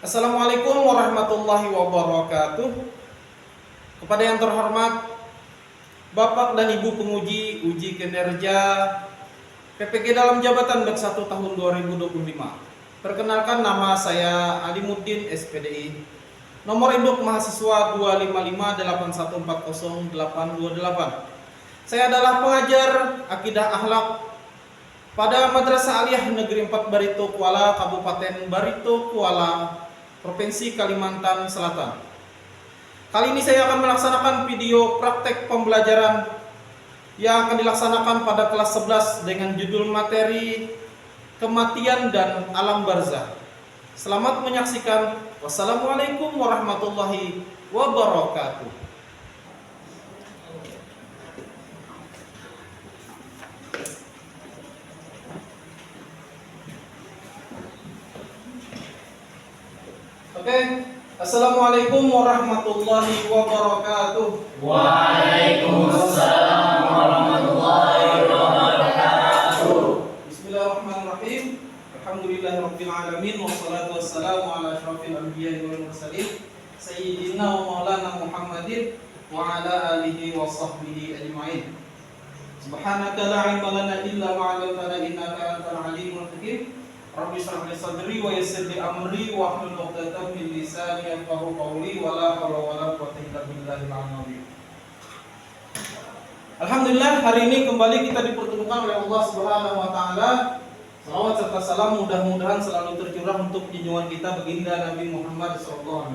Assalamualaikum warahmatullahi wabarakatuh. Kepada yang terhormat Bapak dan Ibu penguji uji kinerja PPG dalam jabatan BEK 1 tahun 2025. Perkenalkan, nama saya Alimuddin SPDI. Nomor induk mahasiswa 25581408828. Saya adalah pengajar akidah akhlak pada Madrasah Aliyah Negeri 4 Barito Kuala, Kabupaten Barito Kuala, Provinsi Kalimantan Selatan. Kali ini saya akan melaksanakan video praktek pembelajaran yang akan dilaksanakan pada kelas 11 dengan judul materi kematian dan alam barzah. Selamat menyaksikan. Wassalamualaikum warahmatullahi wabarakatuh. Oke, Assalamualaikum warahmatullahi wabarakatuh. Waalaikumsalam warahmatullahi wabarakatuh. Bismillahirrahmanirrahim. Alhamdulillahirabbil alamin wassalatu wassalamu ala asyrofil anbiya'i wal mursalin sayyidina wa maulana Muhammadin wa ala alihi wa sahbihi ajma'in. Subhanaka la ilma lana illa ma 'allamtana innaka antal alimul hakim. Rabbi shrah li sadri wa yassir li amri wa hlul 'uqdatam min lisani yafqahu qawli wa la haula wa la quwwata illa billahil azim. Alhamdulillah, hari ini kembali kita dipertemukan oleh Allah Subhanahu wa taala. Salawat serta salam mudah-mudahan selalu tercurah untuk junjungan kita baginda Nabi Muhammad SAW.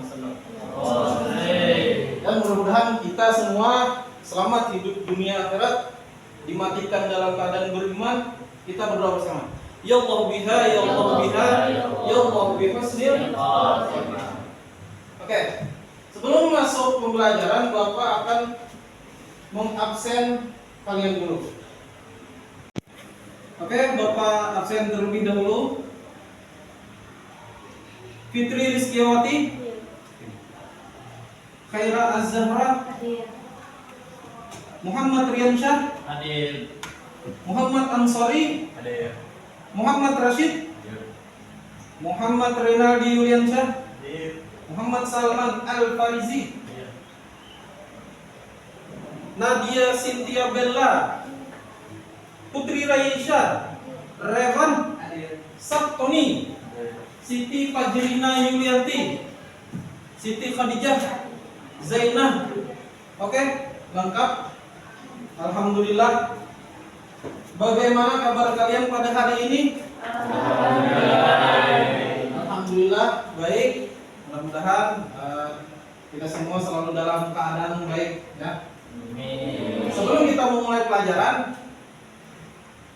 Dan mudah-mudahan kita semua selamat hidup dunia akhirat, dimatikan dalam keadaan beriman. Kita berdoa bersama. Ya Allah biha, ya Allah biha, ya Allah bihusnil khatimah. Oke, sebelum masuk pembelajaran, Bapak akan mengabsen kalian dulu. Oke, Bapak absen terlebih dahulu. Fitri Rizkiawati, Khaira Az-Zahra, Muhammad Riansyah, Hadir. Muhammad Ansori, Hadir. Muhammad Rashid, Muhammad Renaldi Yuliansyah, Hadir. Muhammad Salman Al-Farizi, Hadir. Nadia Cynthia Bella, Putri Raisya, Revan Sabtoni, Siti Fajrina Yulianti, Siti Khadijah Zainah. Oke, lengkap. Alhamdulillah. Bagaimana kabar kalian pada hari ini? Alhamdulillah baik. Mudah-mudahan kita semua selalu dalam keadaan baik, ya. Sebelum kita memulai pelajaran,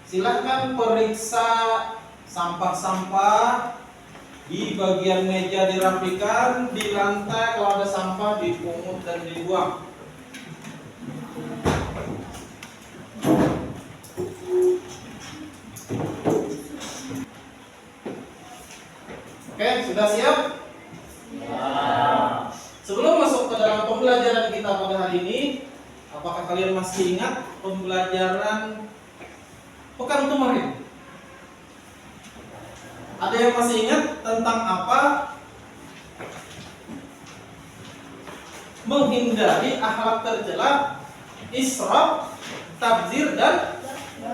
silahkan periksa sampah-sampah di bagian meja, dirapikan, di lantai kalau ada sampah dipungut dan dibuang. Oke, sudah siap? Ya. Sebelum masuk ke dalam pembelajaran kita pada hari ini, apakah kalian masih ingat pembelajaran pekan kemarin? Ada yang masih ingat tentang apa? Menghindari akhlak tercela, israf, tabdzir dan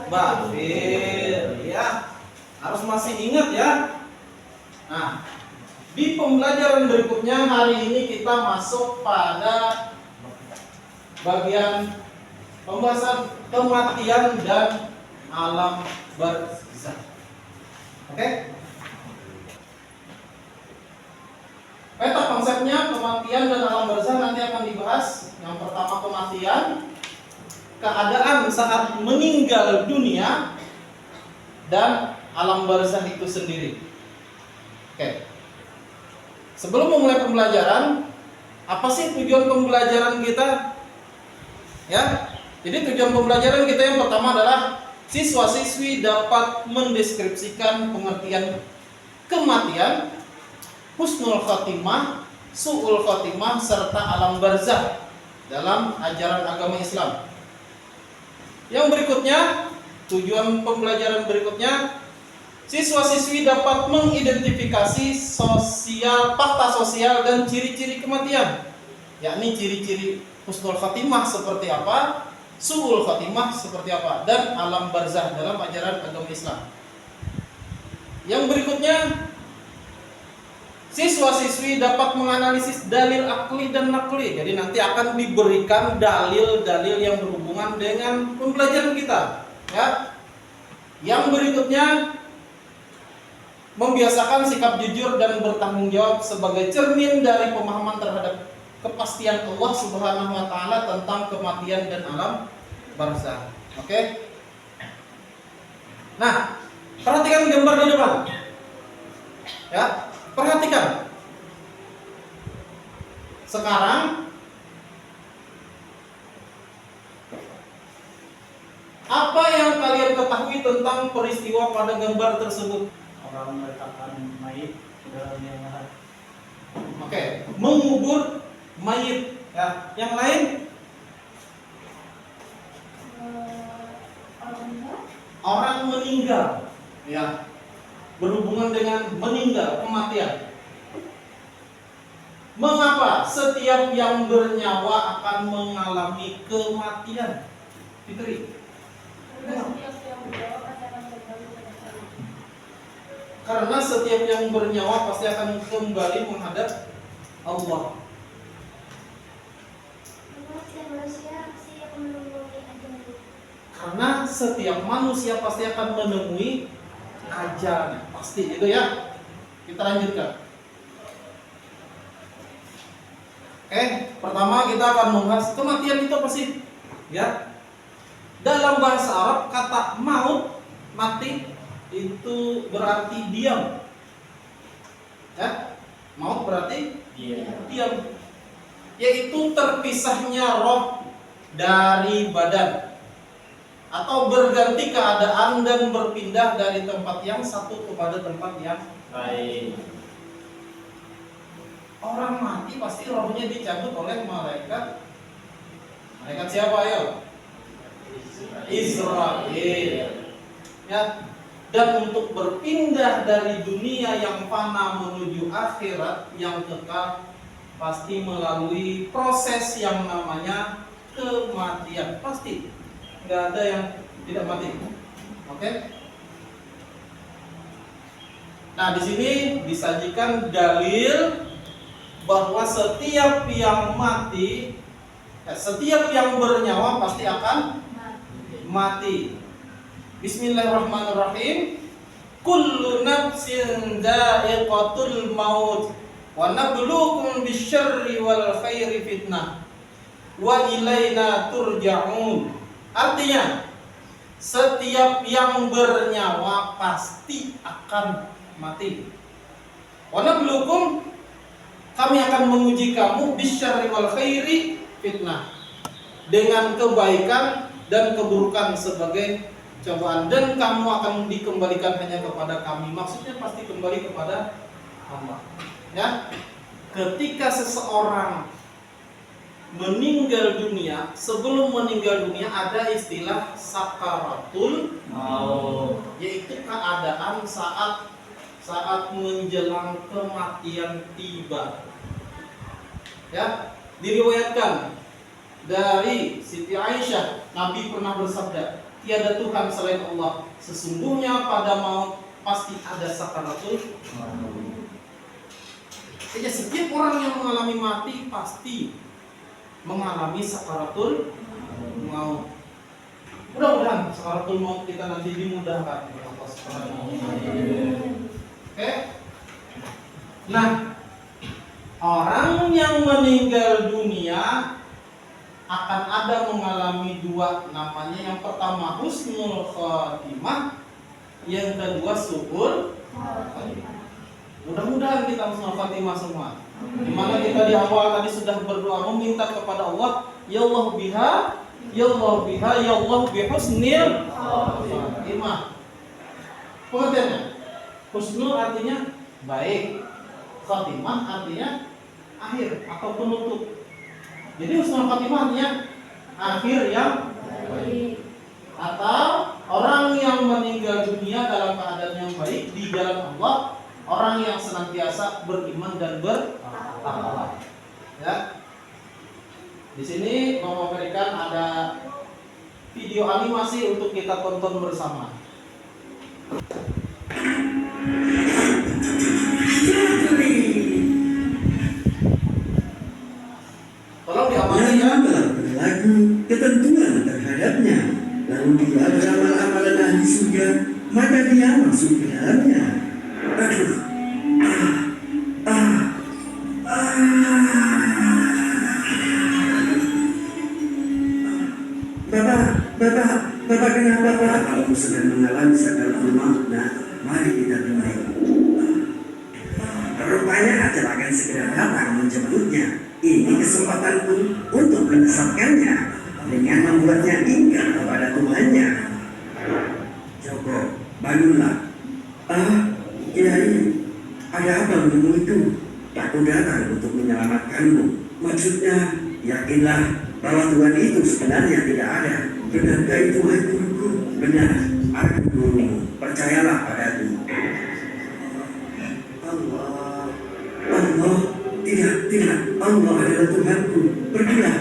bakhil. Ya, harus masih ingat ya. Nah, di pembelajaran berikutnya hari ini kita masuk pada bagian pembahasan kematian dan alam barzah. Oke? Peta konsepnya kematian dan alam barzah nanti akan dibahas. Yang pertama kematian, keadaan saat meninggal dunia, dan alam barzah itu sendiri. Oke. Sebelum memulai pembelajaran, apa sih tujuan pembelajaran kita? Ya. Jadi tujuan pembelajaran kita yang pertama adalah siswa-siswi dapat mendeskripsikan pengertian kematian, husnul khotimah, su'ul khotimah serta alam barzah dalam ajaran agama Islam. Yang berikutnya, tujuan pembelajaran berikutnya, Siswa-siswi dapat mengidentifikasi fakta sosial dan ciri-ciri kematian, yakni ciri-ciri husnul khatimah seperti apa, su'ul khatimah seperti apa, dan alam barzah dalam ajaran agama Islam. Yang berikutnya, siswa-siswi dapat menganalisis dalil akli dan nakli. Jadi nanti akan diberikan dalil-dalil yang berhubungan dengan pembelajaran kita, ya. Yang berikutnya, membiasakan sikap jujur dan bertanggung jawab sebagai cermin dari pemahaman terhadap kepastian Allah Subhanahu wa taala tentang kematian dan alam barzah. Oke? Nah, perhatikan gambar di depan. Ya, perhatikan. Sekarang apa yang kalian ketahui tentang peristiwa pada gambar tersebut? Orang meletakkan mayit ke dalam liang lahat. Oke, mengubur mayit. Ya, yang lain? Orang meninggal. Ya, berhubungan dengan meninggal, kematian. Mengapa setiap yang bernyawa akan mengalami kematian? Fitri. Karena setiap yang bernyawa pasti akan kembali menghadap Allah. Karena setiap manusia pasti akan menemui ajalnya. Pasti itu ya. Kita lanjutkan. Oke, pertama kita akan membahas kematian itu apa sih? Ya. Dalam bahasa Arab kata maut, mati itu berarti diam. Ya. Maut berarti diam. Yaitu terpisahnya roh dari badan, atau berganti keadaan dan berpindah dari tempat yang satu kepada tempat yang lain. Orang mati pasti rohnya dicabut oleh malaikat. Malaikat siapa ya? Israel. Ya. Dan untuk berpindah dari dunia yang fana menuju akhirat yang kekal pasti melalui proses yang namanya kematian. Pasti. Nggak ada yang tidak mati. Oke? Nah, di sini disajikan dalil bahwa setiap yang mati, setiap yang bernyawa pasti akan mati. Bismillahirrahmanirrahim. Kullu nafsin dha'iqatul maut wa nabluukum bisyarri wal khairi fitnah wa ilaina turja'un. Artinya, setiap yang bernyawa pasti akan mati. Wa nabluukum, kami akan menguji kamu bisyarri wal khairi fitnah, dengan kebaikan dan keburukan sebagai cobaan, dan kamu akan dikembalikan hanya kepada kami. Maksudnya pasti kembali kepada Allah. Ya, ketika seseorang meninggal dunia, sebelum meninggal dunia ada istilah sakaratul maut, yaitu keadaan saat menjelang kematian tiba. Ya, diriwayatkan dari Siti Aisyah, Nabi pernah bersabda, tiada Tuhan selain Allah. Sesungguhnya pada maut pasti ada sakaratul maut. Jadi setiap orang yang mengalami mati pasti mengalami sakaratul maut. Mudah-mudahan sakaratul maut kita nanti dimudahkan oleh Allah Subhanahu wa taala. Oke. Nah, orang yang meninggal dunia akan ada mengalami dua, namanya yang pertama husnul khatimah, yang kedua su'ul khatimah. Mudah-mudahan kita husnul khatimah semua. Dimana kita di awal tadi sudah berdoa meminta kepada Allah, ya Allah biha, ya Allah biha, ya Allah bihusnil khatimah. Pengertiannya, husnul artinya baik, khatimah artinya akhir atau penutup. Jadi husnul khatimah artinya akhir yang baik, atau orang yang meninggal dunia dalam keadaan yang baik senantiasa beriman dan bertakwa. Ya. Di sini Bapak memberikan ada video animasi untuk kita tonton bersama. Tolong diamati ya. Berlaku ketentuan terhadapnya, lalu dia beramal amalan ahli surga, maka dia masuk ke dalamnya. Aduh, Bapak kenapa Pak? Aku sedang mengalami sakaratul maut, nah, mari kita tunai. Rupanya ajal akan segera datang menjemputnya. Ini kesempatanku untuk menyesatkannya dengan membuatnya ingat kepada Tuhannya. Joko, bangunlah. Kiai, ada apa menemu itu? Aku datang untuk menyelamatkanmu. Maksudnya, yakinlah bahwa Tuhan itu sebenarnya tidak ada. Benarkah itu, hai guruku? Benar, aku gurumu. Percayalah padaku. Allah, tidak, Allah adalah Tuhanku. Pergilah.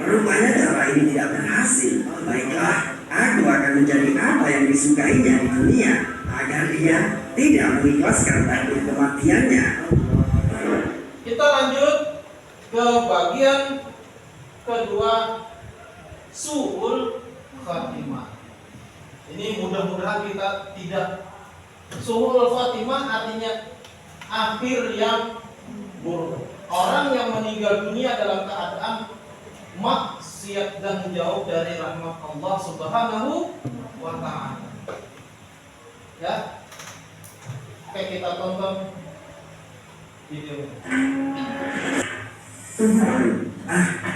Rupanya cara ini tidak berhasil. Baiklah, aku akan menjadi apa yang disukainya di dunia, agar dia tidak mengikhlaskan takdir kematiannya. Kita lanjut ke bagian kedua, su'ul khatimah. Ini mudah-mudahan kita tidak. Su'ul khatimah artinya akhir yang buruk. Orang yang meninggal dunia dalam keadaan maksiat dan jauh dari rahmat Allah Subhanahu wa ta'ala. Ya. Oke, kita tonton video.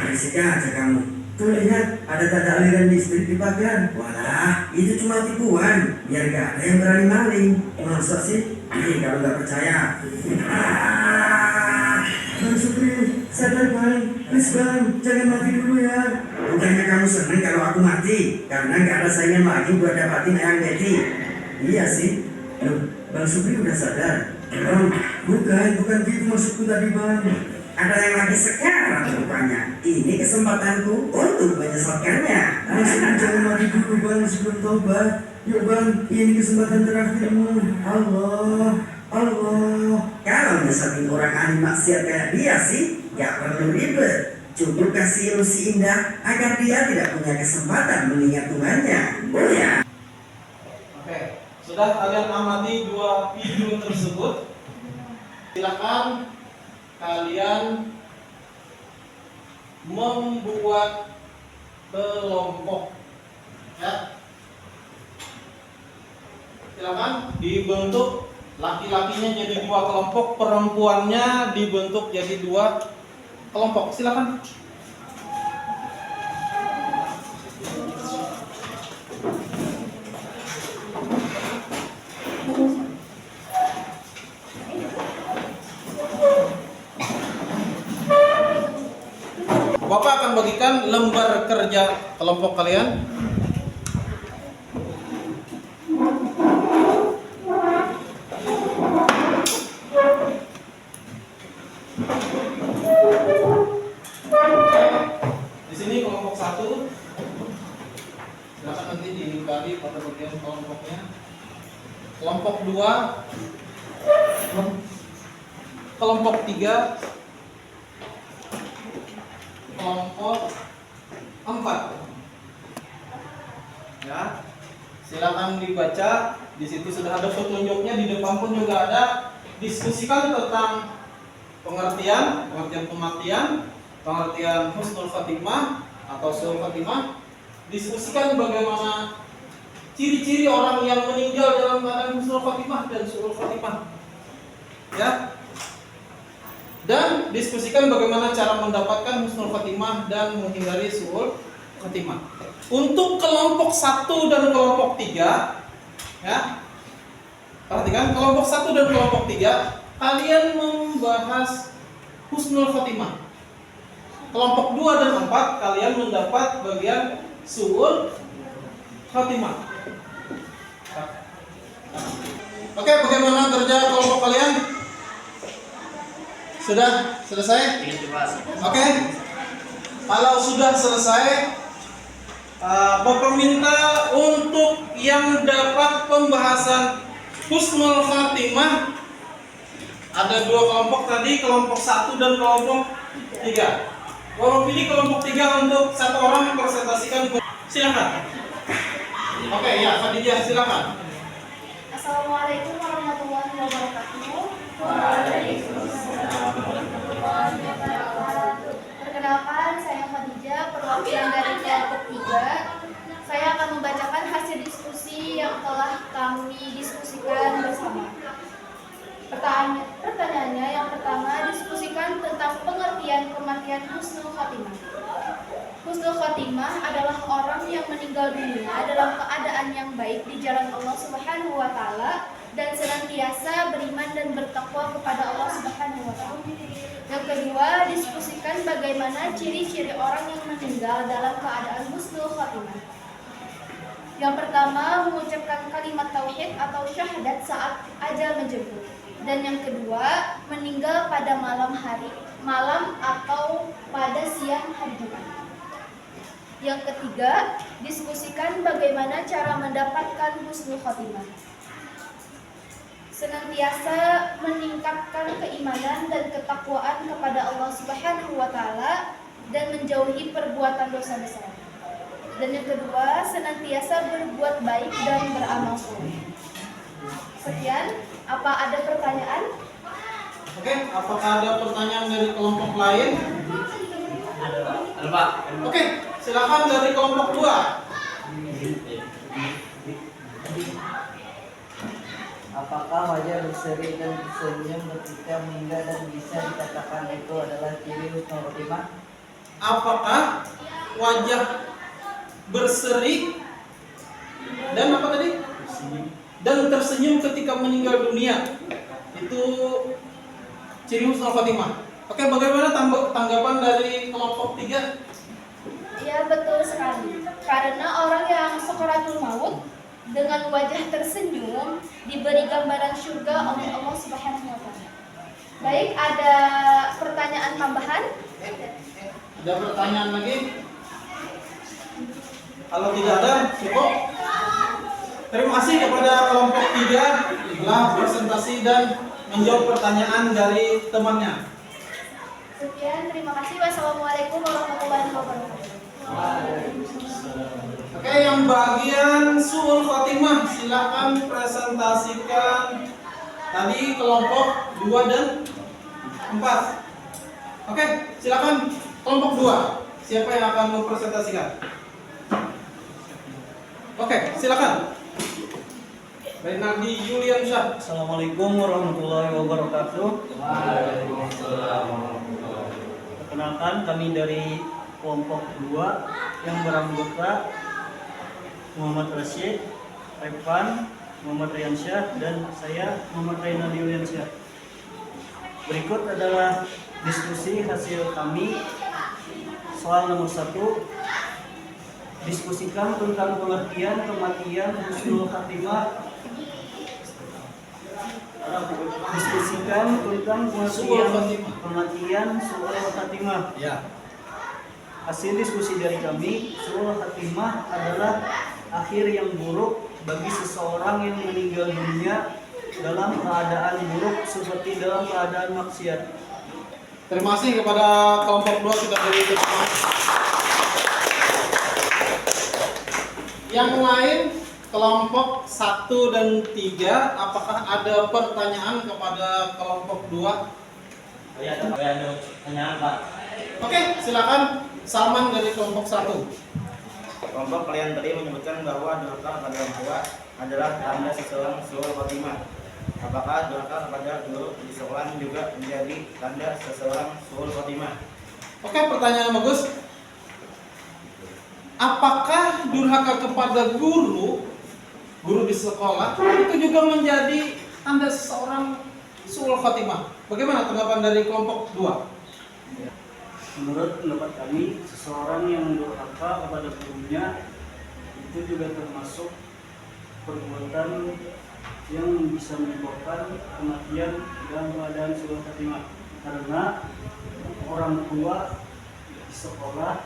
Berisik aja kamu. Tuh lihat, ada tanda aliran listrik di pagar. Walah, itu cuma tipuan. Biar gak ada yang berani maling. Masa sih? Nih, kalau gak percaya. Bang Supri, sadar bang. Please bang, jangan mati dulu ya. Bukannya kamu seneng kalau aku mati? Karena gak ada saingan lagi buat dapatin Eyang Betty. Iya sih. Loh, Bang Supri udah sadar? Bang, bukan gitu maksudku tadi bang. Ada yang lagi sekarat rupanya. Ini kesempatanku untuk menyesatkannya. Jangan mati dulu bang sebelum tobat. Yuk bang, ini kesempatan terakhirmu. Allah. Kalau nyesatin orang ahli maksiat kayak dia sih, gak perlu ribet. Cukup kasih ilusi indah agar dia tidak punya kesempatan mengingat Tuhannya. Ya. Oke, sudah kalian amati dua video tersebut. Silakan kalian membuat kelompok, ya. Silakan dibentuk, laki-lakinya jadi dua kelompok, perempuannya dibentuk jadi dua kelompok. Silakan. Bapak akan bagikan lembar kerja kelompok kalian. Di sini kelompok 1. Silakan nanti dibagi pada bagian kelompoknya. Kelompok 2, kelompok 3, kelompok 4. Ya. Silakan dibaca. Di situ sudah ada petunjuknya, di depan pun juga ada. Diskusikan tentang pengertian kematian, pengertian husnul khatimah atau su'ul khatimah. Diskusikan bagaimana ciri-ciri orang yang meninggal dalam keadaan husnul khatimah dan su'ul khatimah. Ya. Dan diskusikan bagaimana cara mendapatkan husnul khatimah dan menghindari su'ul khatimah. Untuk kelompok 1 dan kelompok 3, ya. Perhatikan, kelompok 1 dan kelompok 3, kalian membahas husnul khatimah. Kelompok 2 dan 4, kalian mendapat bagian su'ul khatimah. Oke, bagaimana kerja kelompok kalian? Sudah selesai? Oke. Kalau sudah selesai, Bapak minta untuk yang dapat pembahasan husnul khatimah. Ada dua kelompok tadi, kelompok 1 dan kelompok 3. Bapak pilih kelompok 3 untuk satu orang presentasikan. Silakan. Oke, ya, Khadijah silakan. Assalamualaikum warahmatullahi wabarakatuh. Perkenalkan, saya Khadijah, perwakilan dari kelompok 3. Saya akan membacakan hasil diskusi yang telah kami diskusikan bersama. Pertanyaannya yang pertama, diskusikan tentang pengertian kematian husnul khatimah. Husnul khatimah adalah orang yang meninggal dunia dalam keadaan yang baik di jalan Allah Subhanahu wa taala dan senantiasa beriman dan bertakwa kepada Allah Subhanahu wa taala. Yang kedua, diskusikan bagaimana ciri-ciri orang yang meninggal dalam keadaan husnul khatimah. Yang pertama, mengucapkan kalimat tauhid atau syahadat saat ajal menjemput. Dan yang kedua, meninggal pada malam atau pada siang hari Jumat. Yang ketiga, diskusikan bagaimana cara mendapatkan husnul khotimah. Senantiasa meningkatkan keimanan dan ketakwaan kepada Allah Subhanahu wa taala dan menjauhi perbuatan dosa besar. Dan yang kedua, senantiasa berbuat baik dan beramal soleh. Sekian, apa ada pertanyaan? Oke, apakah ada pertanyaan dari kelompok lain? Ada Pak. Oke, silakan dari kelompok 2. Apakah wajah berseri dan tersenyum ketika meninggal dan bisa dikatakan itu adalah ciri husnul khotimah? Apakah wajah berseri dan apa tadi? Dan tersenyum ketika meninggal dunia itu ciri husnul khotimah. Oke, bagaimana tanggapan dari kelompok 3? Ya, betul sekali. Karena orang yang sakaratul maut dengan wajah tersenyum diberi gambaran surga oleh Allah Subhanahu wa taala. Baik, ada pertanyaan tambahan? Ada pertanyaan lagi? Kalau tidak ada, cukup. Terima kasih kepada kelompok 3 telah presentasi dan menjawab pertanyaan dari temannya. Sekian, terima kasih. Wassalamualaikum warahmatullahi wabarakatuh. Oke, yang bagian suul khotimah silakan presentasikan tadi kelompok 2 dan 4. Oke, silakan kelompok 2. Siapa yang akan mempresentasikan? Oke, silakan. Renaldi Yuliansyah. Assalamualaikum warahmatullahi wabarakatuh. Perkenalkan, kami dari kelompok 2 yang beranggota Muhammad Rashid, Revan, Muhammad Riansyah, dan saya Muhammad Renaldi Yuliansyah. Berikut adalah diskusi hasil kami. Soal nomor 1, diskusikan tentang pengertian kematian husnul khatimah. Diskusikan tentang pengertian kematian suul khatimah. Ya. Hasil diskusi dari kami, suul khatimah adalah akhir yang buruk bagi seseorang yang meninggal dunia dalam keadaan buruk seperti dalam keadaan maksiat. Terima kasih kepada kelompok 2 sudah beri dukungan. Yang lain kelompok 1 dan 3, apakah ada pertanyaan kepada kelompok 2? Ada pertanyaan, Pak. Oke, silakan Salman dari kelompok 1. Kelompok kalian tadi menyebutkan bahwa durhaka kepada orang tua adalah tanda seseorang suul khotimah. Apakah durhaka kepada guru di sekolah juga menjadi tanda seseorang suul khotimah? Oke, pertanyaan bagus. Apakah durhaka kepada guru di sekolah itu juga menjadi tanda seseorang suul khotimah? Bagaimana tanggapan dari kelompok 2? Menurut pendapat kami, seseorang yang durhaka kepada gurunya itu juga termasuk perbuatan yang bisa menyebabkan kematian dalam keadaan suul khatimah. Karena orang tua di sekolah,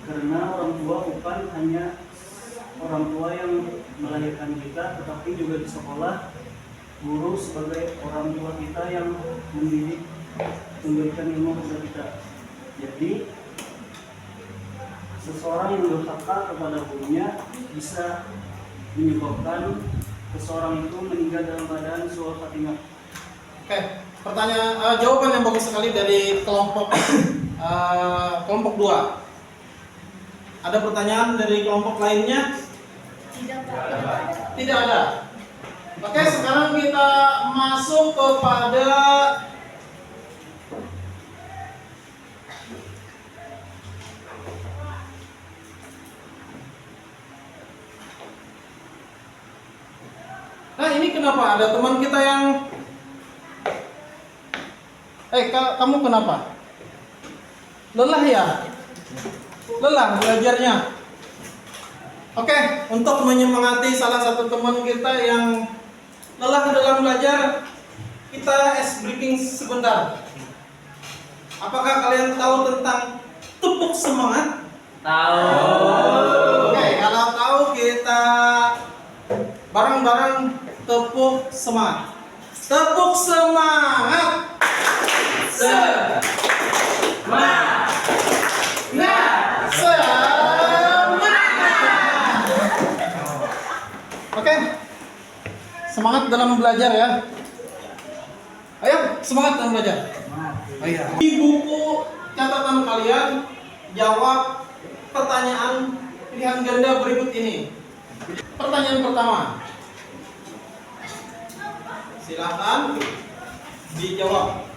karena orang tua bukan hanya orang tua yang melahirkan kita, tetapi juga di sekolah guru sebagai orang tua kita yang mendidik, memberikan ilmu kepada kita. Jadi seseorang yang durhaka kepada gurunya bisa menyebabkan seseorang itu meninggal dalam keadaan suul khatimah. Oke, pertanyaan jawaban yang bagus sekali dari kelompok kelompok 2. Ada pertanyaan dari kelompok lainnya? Tidak ada. Oke, sekarang kita masuk kepada nah, ini kenapa ada teman kita yang kamu kenapa? Lelah ya? Lelah belajarnya. Oke, untuk menyemangati salah satu teman kita yang lelah dalam belajar, kita ice breaking sebentar. Apakah kalian tahu tentang tepuk semangat? Tahu. Oke, kalau tahu kita bareng-bareng tepuk semangat. Tepuk semangat. Semangat. Oke, semangat dalam belajar ya. Ayo, semangat dalam belajar. Di buku catatan kalian jawab pertanyaan pilihan ganda berikut ini. Pertanyaan pertama, silakan dijawab.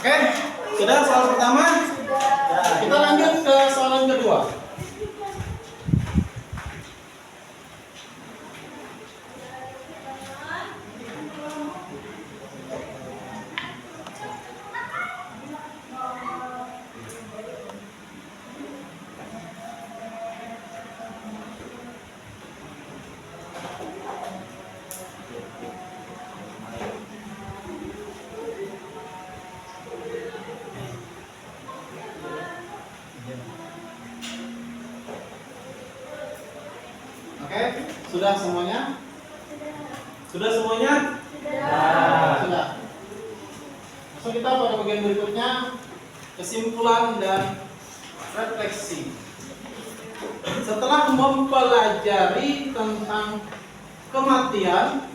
Oke, sudah soal pertama. Kita lanjut ke soalan kedua. Oke, sudah semuanya? Sudah semuanya? Sudah. Masuk kita pada bagian berikutnya, kesimpulan dan refleksi. Setelah mempelajari tentang kematian,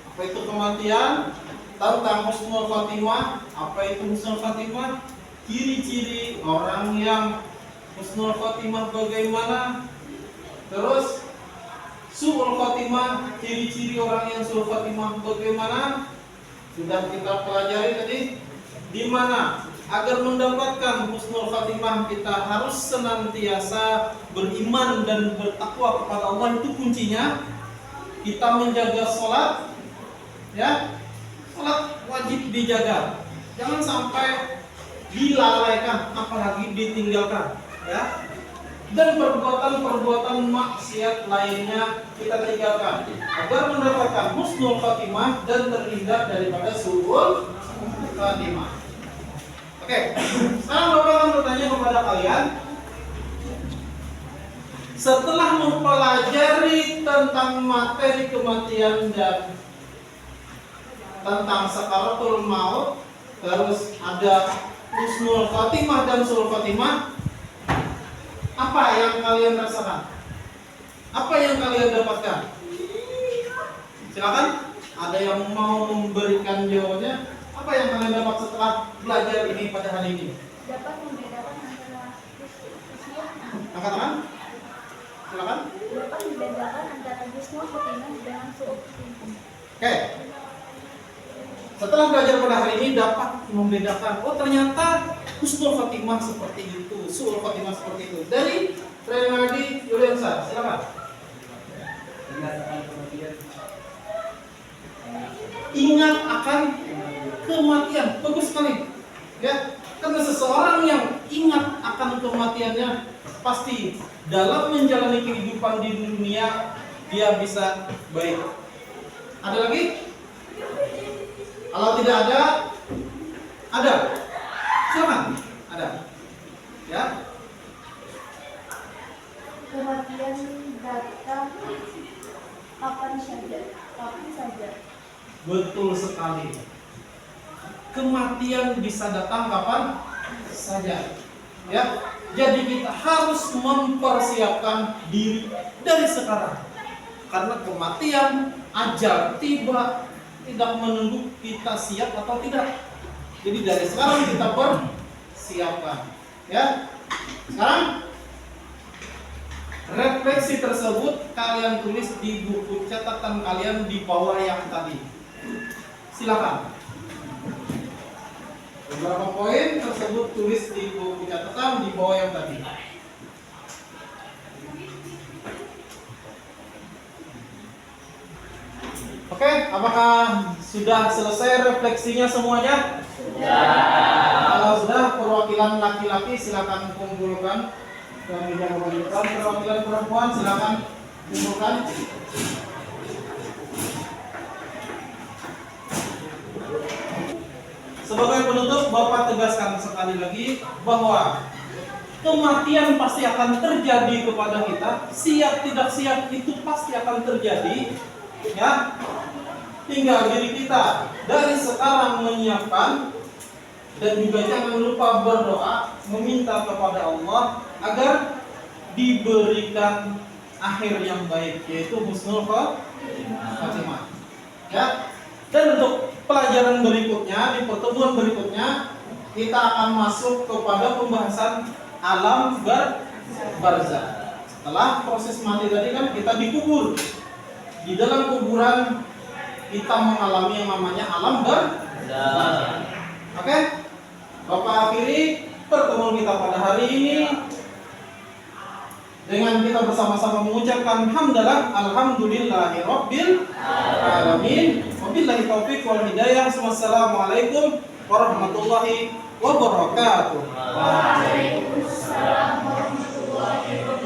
apa itu kematian, tentang husnul khotimah, apa itu husnul khotimah, ciri-ciri orang yang husnul khotimah bagaimana, terus su'ul khotimah, ciri-ciri orang yang su'ul khotimah bagaimana, sudah kita pelajari tadi. Di mana agar mendapatkan husnul khotimah kita harus senantiasa beriman dan bertakwa kepada Allah, itu kuncinya. Kita menjaga sholat, ya, sholat wajib dijaga, jangan sampai dilalaikan, apalagi ditinggalkan, ya. Dan perbuatan-perbuatan maksiat lainnya kita tinggalkan agar mendapatkan husnul khotimah dan terhindar daripada su'ul khotimah. Oke, sekarang Bapak akan bertanya kepada kalian. Setelah mempelajari tentang materi kematian dan tentang sakaratul maut, terus ada husnul khotimah dan su'ul khotimah, apa yang kalian rasakan? Apa yang kalian dapatkan? Silakan, ada yang mau memberikan jawabannya? Apa yang kalian dapat setelah belajar ini pada hari ini? Dapat membedakan antara Angkat tangan. Silakan. dapat membedakan antara husnul khotimah dengan su'ul khotimah. Oke. Setelah belajar pada hari ini dapat membedakan, oh ternyata husnul khotimah seperti itu, su'ul khotimah seperti itu. Dari Renaldi Yuliansa, silakan. Dikatakan kematian ingat akan kematian. Bagus sekali. Ya, karena seseorang yang ingat akan kematiannya pasti dalam menjalani kehidupan di dunia dia bisa baik. Ada lagi? Kalau tidak ada. Silakan. Ada. Ya. Kematian datang kapan saja. Betul sekali. Kematian bisa datang kapan saja. Ya. Jadi kita harus mempersiapkan diri dari sekarang. Karena kematian, ajal tiba, tidak menunggu kita siap atau tidak. Jadi dari sekarang kita persiapkan. Ya. Sekarang refleksi tersebut kalian tulis di buku catatan kalian di bawah yang tadi. Silakan. Beberapa poin tersebut tulis di buku catatan di bawah yang tadi. Oke, apakah sudah selesai refleksinya semuanya? Sudah. Kalau sudah, perwakilan laki-laki silakan kumpulkan. Dan meja kewajiban perwakilan perempuan silakan kumpulkan. Sebagai penutup, Bapak tegaskan sekali lagi bahwa kematian pasti akan terjadi kepada kita. Siap tidak siap itu pasti akan terjadi. Ya, tinggal diri kita dari sekarang menyiapkan dan juga jangan lupa berdoa meminta kepada Allah agar diberikan akhir yang baik, yaitu husnul khatimah. Ya. Dan untuk pelajaran berikutnya, di pertemuan berikutnya kita akan masuk kepada pembahasan alam barzakh. Setelah proses mati tadi kan kita dikubur. Di dalam kuburan kita mengalami yang namanya alam barzakh. Oke? Bapak akhiri pertemuan kita pada hari ini dengan kita bersama-sama mengucapkan hamdalah alhamdulillahirabbil alamin. Wabillahi taufiq wal hidayah. Wassalamualaikum warahmatullahi wabarakatuh. Waalaikumsalam warahmatullahi wabarakatuh.